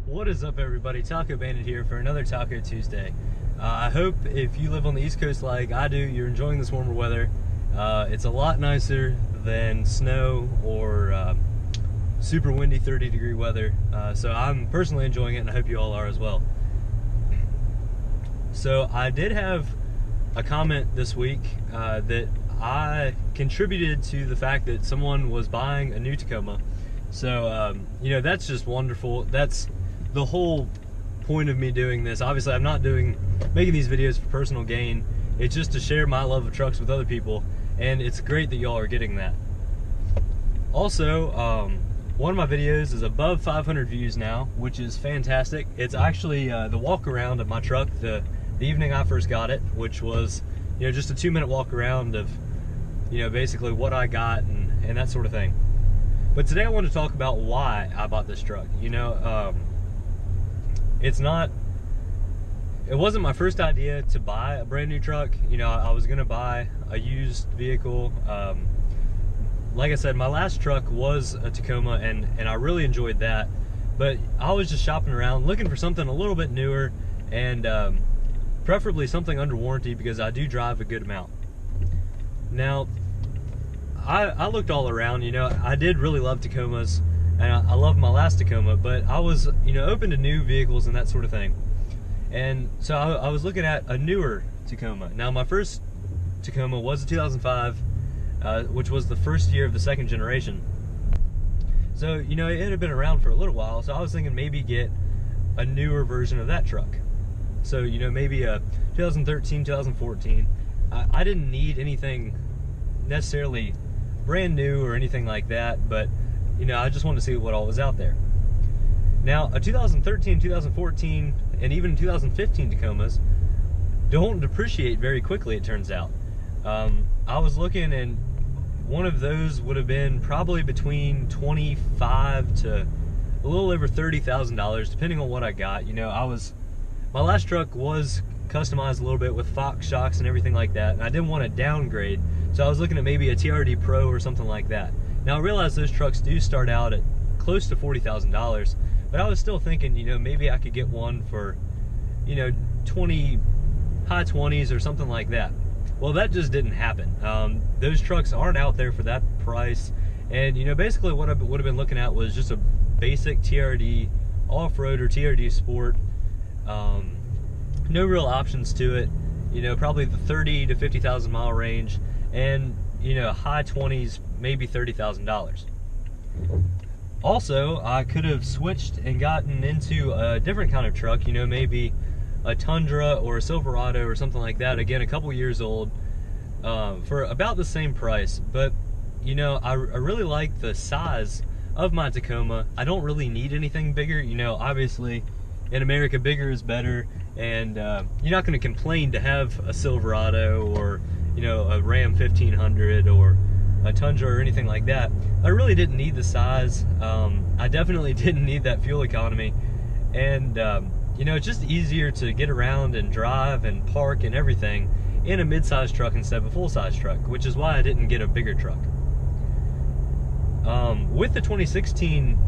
What is up, everybody? Taco Bandit here for another Taco Tuesday. I hope if you live on the East Coast like I do, you're enjoying this warmer weather. It's a lot nicer than snow or super windy 30-degree weather. So I'm personally enjoying it, and I hope you all are as well. So I did have a comment this week that I contributed to the fact that someone was buying a new Tacoma. So, you know, that's just wonderful. That's the whole point of me doing this. Obviously, I'm not making these videos for personal gain. It's just to share my love of trucks with other people, and it's great that y'all are getting that. Also, one of my videos is above 500 views now, which is fantastic. It's actually the walk around of my truck the evening I first got it, which was, you know, just a 2-minute walk around of, you know, basically what I got and that sort of thing. But today I want to talk about why I bought this truck. You know, it wasn't my first idea to buy a brand new truck. You know, I was gonna buy a used vehicle. Like I said, my last truck was a Tacoma, and I really enjoyed that. But I was just shopping around, looking for something a little bit newer, and preferably something under warranty, because I do drive a good amount. Now, I looked all around. You know, I did really love Tacomas, and I loved my last Tacoma, but I was, you know, open to new vehicles and that sort of thing. And so I was looking at a newer Tacoma. Now, my first Tacoma was a 2005, which was the first year of the second generation. So, you know, it had been around for a little while, so I was thinking maybe get a newer version of that truck. So, you know, maybe a 2013, 2014. I didn't need anything necessarily brand new or anything like that, but, you know, I just wanted to see what all was out there. Now, a 2013, 2014, and even 2015 Tacomas don't depreciate very quickly, it turns out. I was looking, and one of those would have been probably between $25,000 to a little over $30,000, depending on what I got. You know, my last truck was customized a little bit with Fox shocks and everything like that, and I didn't want to downgrade, so I was looking at maybe a TRD Pro or something like that. Now, I realize those trucks do start out at close to $40,000, but I was still thinking, you know, maybe I could get one for, you know, high 20s or something like that. Well, that just didn't happen. Those trucks aren't out there for that price, and, you know, basically what I would have been looking at was just a basic TRD off-road or TRD Sport. No real options to it. You know, probably the 30 to 50,000 mile range, and, you know, high 20s, maybe $30,000. Also, I could have switched and gotten into a different kind of truck, you know, maybe a Tundra or a Silverado or something like that, again, a couple years old, for about the same price. But, you know, I really like the size of my Tacoma. I don't really need anything bigger. You know, obviously, in America, bigger is better, and you're not going to complain to have a Silverado or, you know, a Ram 1500 or a Tundra or anything like that. I really didn't need the size. I definitely didn't need that fuel economy, and you know, it's just easier to get around and drive and park and everything in a mid-size truck instead of a full-size truck, which is why I didn't get a bigger truck. With the 2016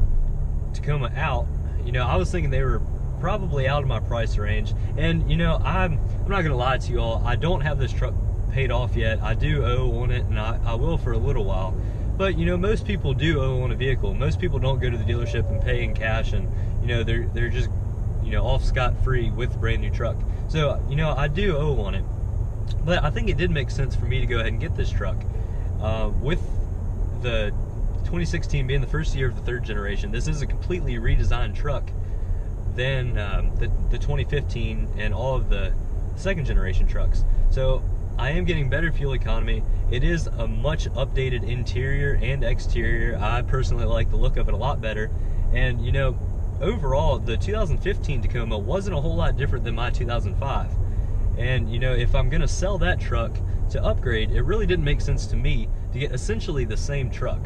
Tacoma out, you know, I was thinking they were probably out of my price range, and, you know, I'm not gonna lie to you all, I don't have this truck paid off yet. I do owe on it, and I will for a little while. But, you know, most people do owe on a vehicle. Most people don't go to the dealership and pay in cash, and, you know, they're just, you know, off scot-free with a brand new truck. So, you know, I do owe on it. But I think it did make sense for me to go ahead and get this truck. With the 2016 being the first year of the third generation, this is a completely redesigned truck than the 2015 and all of the second generation trucks. So I am getting better fuel economy. It is a much updated interior and exterior. I personally like the look of it a lot better. And, you know, overall, the 2015 Tacoma wasn't a whole lot different than my 2005. And, you know, if I'm gonna sell that truck to upgrade, it really didn't make sense to me to get essentially the same truck.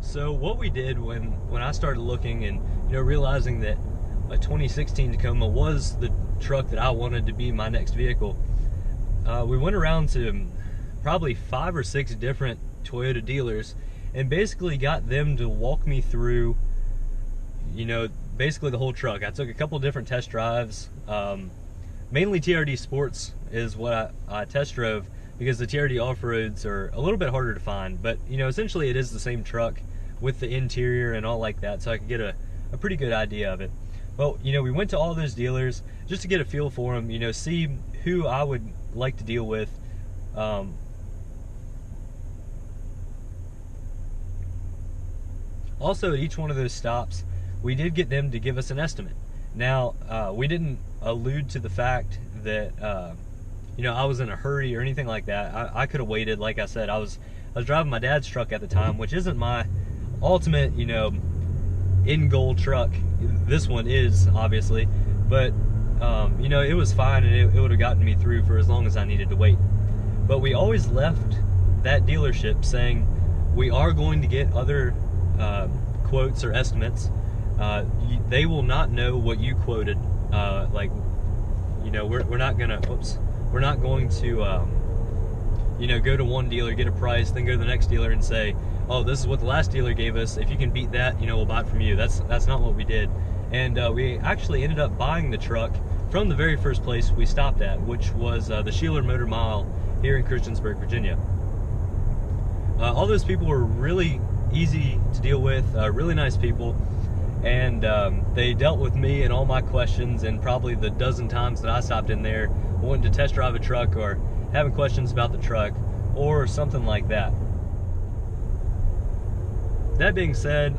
So what we did when I started looking and, you know, realizing that a 2016 Tacoma was the truck that I wanted to be my next vehicle, we went around to probably 5 or 6 different Toyota dealers and basically got them to walk me through you know, basically the whole truck. I took a couple different test drives. Mainly TRD Sports is what I test drove, because the TRD off-roads are a little bit harder to find. But, you know, essentially it is the same truck with the interior and all like that, so I could get a pretty good idea of it. Well, you know, we went to all those dealers just to get a feel for them, you know, see who I would like to deal with. Also, at each one of those stops, we did get them to give us an estimate. Now, we didn't allude to the fact that, you know, I was in a hurry or anything like that. I could have waited. Like I said, I was driving my dad's truck at the time, which isn't my ultimate, you know, end goal truck. This one is, obviously, but you know, it was fine, and it would have gotten me through for as long as I needed to wait. But we always left that dealership saying we are going to get other quotes or estimates. They will not know what you quoted. Like, you know, we're not gonna, we're not going to, you know, go to one dealer, get a price, then go to the next dealer and say, oh, this is what the last dealer gave us. If you can beat that, you know, we'll buy it from you. That's not what we did. And we actually ended up buying the truck from the very first place we stopped at, which was the Sheeler Motor Mile here in Christiansburg, Virginia. All those people were really easy to deal with, really nice people, and they dealt with me and all my questions, and probably the dozen times that I stopped in there wanting to test drive a truck or having questions about the truck or something like that. That being said,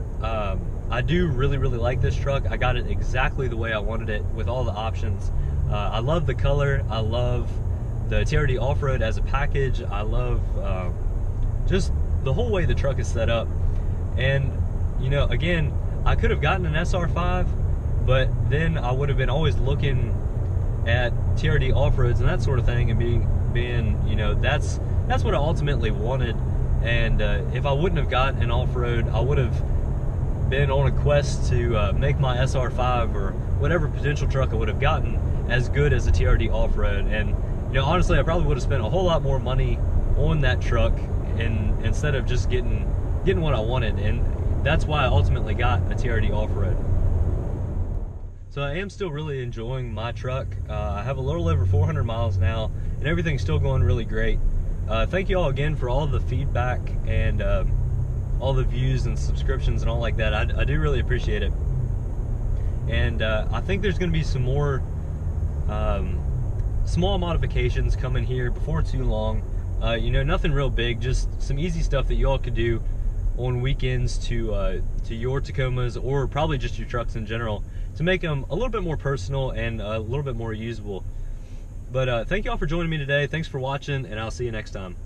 I do really like this truck. I got it exactly the way I wanted it, with all the options. I love the color. I love the TRD off-road as a package. I love just the whole way the truck is set up. And, you know, again, I could have gotten an SR5, but then I would have been always looking at TRD off-roads and that sort of thing, and being, you know, that's what I ultimately wanted. And if I wouldn't have got an off-road, I would have been on a quest to make my SR5 or whatever potential truck I would have gotten as good as a TRD off-road. And, you know, honestly, I probably would have spent a whole lot more money on that truck instead of just getting what I wanted. And that's why I ultimately got a TRD off-road. So I am still really enjoying my truck. I have a little over 400 miles now, and everything's still going really great. Thank you all again for all the feedback and all the views and subscriptions and all like that. I do really appreciate it. And I think there's going to be some more small modifications coming here before too long. You know, nothing real big, just some easy stuff that you all could do on weekends to your Tacomas, or probably just your trucks in general, to make them a little bit more personal and a little bit more usable. But thank you all for joining me today. Thanks for watching, and I'll see you next time.